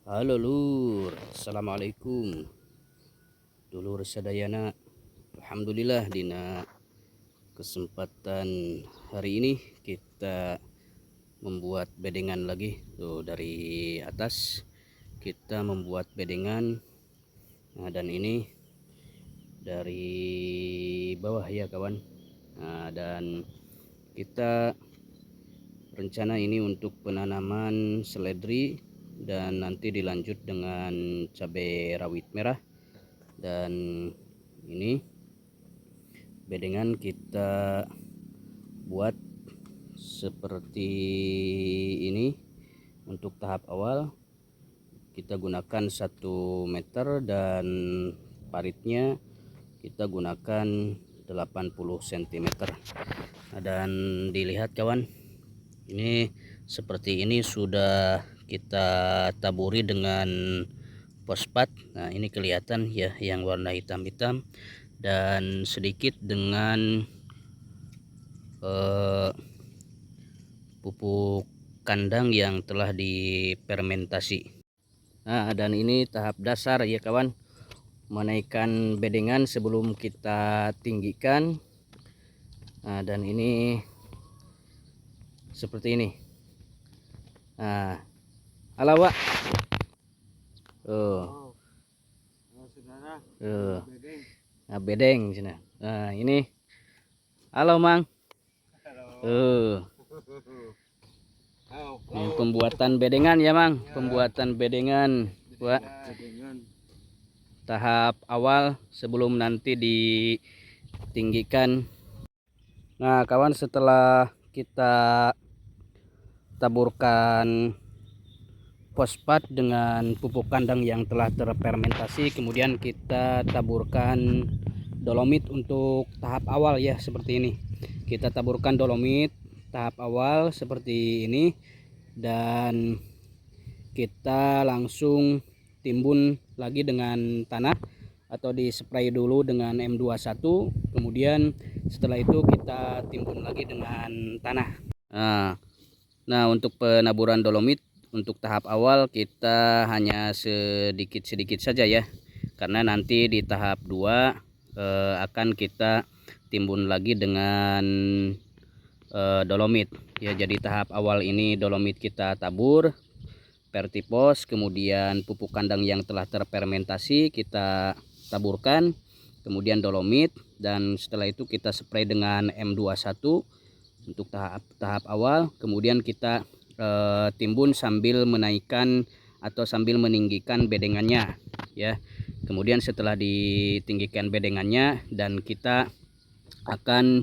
Halo Lur, Assalamualaikum. Dulur sadayana, Alhamdulillah dina kesempatan hari ini kita membuat bedengan lagi. Tuh dari atas kita membuat bedengan. Nah, dan ini dari bawah ya kawan. Nah, dan kita rencana ini untuk penanaman seledri dan nanti dilanjut dengan cabai rawit merah. Dan ini bedengan kita buat seperti ini. Untuk tahap awal kita gunakan 1 meter dan paritnya kita gunakan 80 cm. Nah, dan dilihat kawan, ini seperti ini sudah kita taburi dengan fosfat. Nah, ini kelihatan ya yang warna hitam-hitam dan sedikit dengan pupuk kandang yang telah difermentasi. Nah, dan ini tahap dasar ya kawan, menaikkan bedengan sebelum kita tinggikan. Nah, dan ini seperti ini. Nah, halo Wak. Nah, bedeng sini. Nah, ini halo Mang. Ini pembuatan bedengan ya Mang, pembuatan bedengan Wak. Tahap awal sebelum nanti ditinggikan. Nah kawan, setelah kita taburkan fosfat dengan pupuk kandang yang telah terfermentasi, kemudian kita taburkan dolomit untuk tahap awal ya, seperti ini. Kita taburkan dolomit tahap awal seperti ini, dan kita langsung timbun lagi dengan tanah atau dispray dulu dengan M21, kemudian setelah itu kita timbun lagi dengan tanah. Nah, untuk penaburan dolomit untuk tahap awal kita hanya sedikit-sedikit saja ya, karena nanti di tahap 2 akan kita timbun lagi dengan dolomit ya. Jadi tahap awal ini dolomit kita tabur vertipos, kemudian pupuk kandang yang telah terfermentasi kita taburkan, kemudian dolomit, dan setelah itu kita spray dengan M21 untuk tahap awal. Kemudian kita timbun sambil menaikkan atau sambil meninggikan bedengannya ya. Kemudian setelah ditinggikan bedengannya, dan kita akan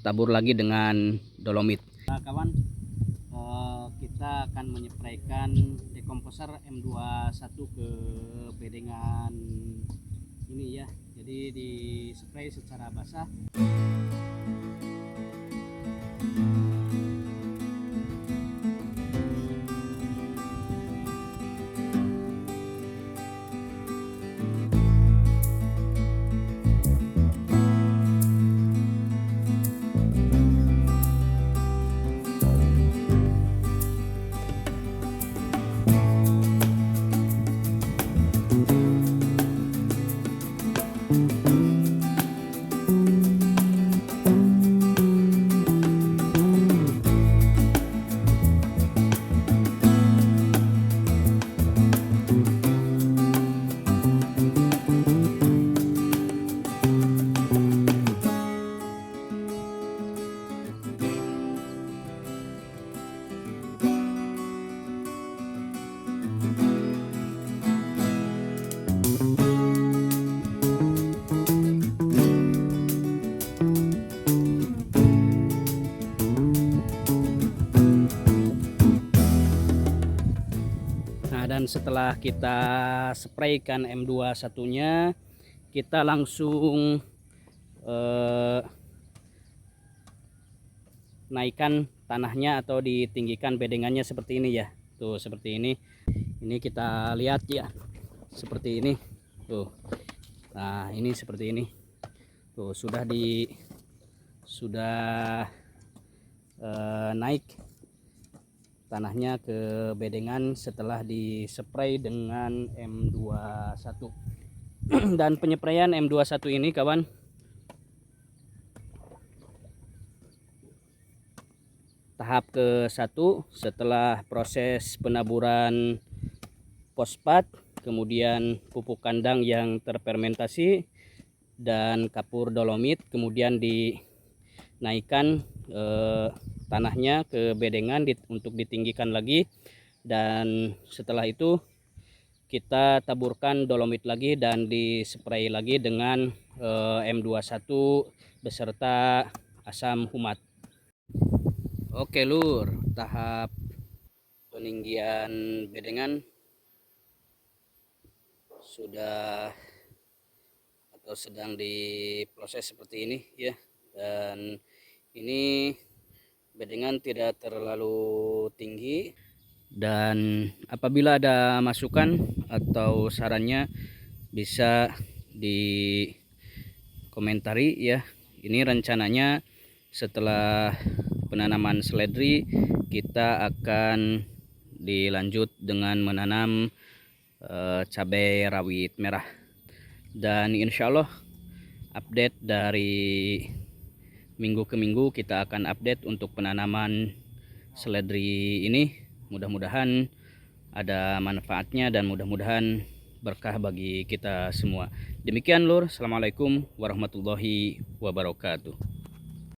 tabur lagi dengan dolomit. Nah kawan, kita akan menyempraikan dekomposer M21 ke bedengan ini ya. Jadi dispray secara basah. Nah, dan setelah kita spraykan M21-nya, kita langsung naikkan tanahnya atau ditinggikan bedengannya seperti ini ya. Tuh seperti ini. Ini kita lihat ya. Seperti ini. Tuh. Nah, ini seperti ini. Tuh sudah naik tanahnya ke bedengan setelah dispray dengan M21. Dan penyepraian M21 ini kawan, tahap ke-1 setelah proses penaburan fosfat, kemudian pupuk kandang yang terfermentasi dan kapur dolomit, kemudian dinaikkan tanahnya ke bedengan untuk ditinggikan lagi, dan setelah itu kita taburkan dolomit lagi dan dispray lagi dengan M21 beserta asam humat. Oke lur, tahap peninggian bedengan sudah atau sedang diproses seperti ini ya. Dan ini bedengan tidak terlalu tinggi, dan apabila ada masukan atau sarannya bisa dikomentari ya. Ini rencananya setelah penanaman seledri kita akan dilanjut dengan menanam cabai rawit merah, dan insya Allah update dari minggu ke minggu kita akan update untuk penanaman seledri ini. Mudah-mudahan ada manfaatnya dan mudah-mudahan berkah bagi kita semua. Demikian lur, assalamualaikum warahmatullahi wabarakatuh.